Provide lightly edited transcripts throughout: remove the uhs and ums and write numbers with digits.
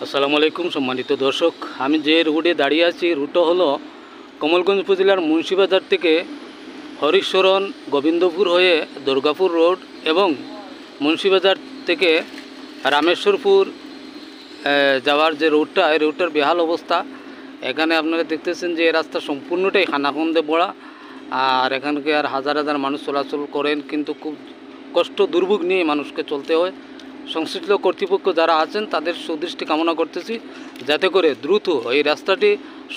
আসসালামু আলাইকুম সম্মানিত দর্শক, আমি যে রুটে দাঁড়িয়ে আছি রুটটা হলো কমলগঞ্জ উপজেলার মুন্সিবাজার থেকে হরিশরণ গোবিন্দপুর হয়ে দুর্গাপুর রোড এবং মুন্সিবাজার থেকে রামেশ্বরপুর যাওয়ার যে রুটটা, এই রুটটার বেহাল অবস্থা। এখানে আপনারা দেখতেছেন যে এই রাস্তা সম্পূর্ণটাই খানাখন্দে পড়া, আর এখানকে আর হাজার হাজার মানুষ চলাচল করেন, কিন্তু খুব কষ্ট দুর্ভোগ নিয়ে মানুষকে চলতে হয়। সংশ্লিষ্ট কর্তৃপক্ষ যারা আছেন তাদের সুদৃষ্টি কামনা করতেছি, যাতে করে দ্রুত এই রাস্তাটি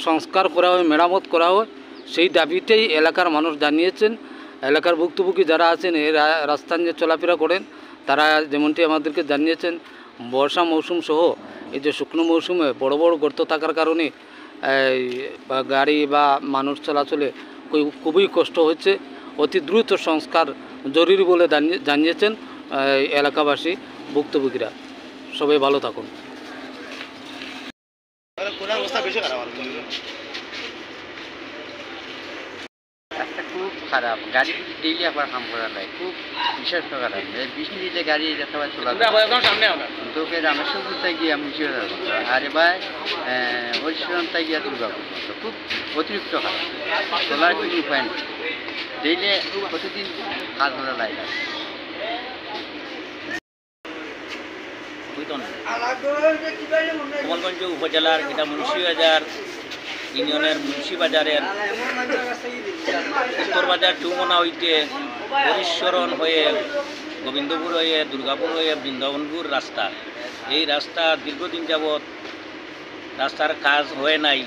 সংস্কার করা হয়, মেরামত করা হয়। সেই দাবিটাই এলাকার মানুষ জানিয়েছেন। এলাকার ভুক্তভোগী যারা আছেন এই রাস্তা নিয়ে চলাফেরা করেন, তারা যেমনটি আমাদেরকে জানিয়েছেন, বর্ষা মৌসুম সহ এই যে শুকনো মৌসুমে বড় বড় গর্ত থাকার কারণে গাড়ি বা মানুষ চলাচলে খুবই কষ্ট হচ্ছে। অতি দ্রুত সংস্কার জরুরি বলে জানিয়েছেন এলাকাবাসী, ভুক্তভোগীরা। সবাই ভালো থাকুন। রাস্তা খুব খারাপ, গাড়ি ডেইলি আবার হাম করা যায়, খুব বিশেষ খারাপ। বৃষ্টি দিলে গাড়ি একেবারে চলা যায়। তোকে রামেশ্বরপুর থেকে গিয়ে মুন্সিবাজার মতো, আর এবার হরিশরণ থেকে গিয়ে দুর্গাপুর মতো, খুব অতিরিক্ত খারাপ। চলার কোনো উপায় নেই, ডেইলি প্রতিদিন কাজ করা যায়। কমলগঞ্জ উপজেলার এটা মুন্সিবাজার ইউনিয়নের মুন্সিবাজারের উত্তরবাজার চৌমনা হইতে হরিশরণ হয়ে গোবিন্দপুর হয়ে দুর্গাপুর হয়ে বৃন্দাবনপুর রাস্তা। এই রাস্তা দীর্ঘদিন যাবৎ রাস্তার কাজ হয়ে নাই,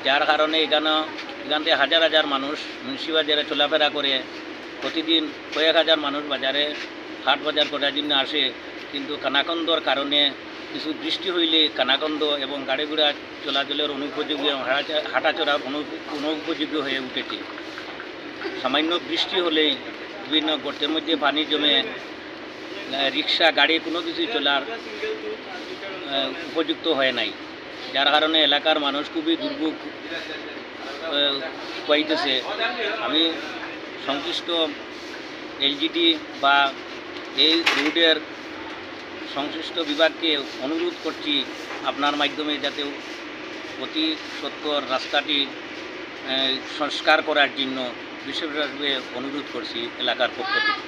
যার কারণে এখান থেকে হাজার হাজার মানুষ মুন্সিবাজারে চলাফেরা করে। প্রতিদিন কয়েক হাজার মানুষ বাজারে হাট বাজার করার জন্য আসে, কিন্তু কানাকন্দর কারণে কিছু বৃষ্টি হইলে কানাকন্দ এবং গাড়ি ঘোড়া চলাচলের অনুপযোগী, হাঁটাচলার অনুপযোগী হয়ে উঠেছে। সামান্য বৃষ্টি হলেই বিভিন্ন গর্তের মধ্যে পানি জমে রিক্সা গাড়ি কোনো কিছুই চলার উপযুক্ত হয় নাই, যার কারণে এলাকার মানুষ খুবই দুর্ভোগ পাইতেছে। আমি সংশ্লিষ্ট এলজিডি বা এই রোডের সংশ্লিষ্ট বিভাগকে অনুরোধ করছি আপনার মাধ্যমে যাতে অতি সত্বর রাস্তাটি সংস্কার করার জন্য বিশেষভাবে অনুরোধ করছি এলাকার পক্ষ থেকে।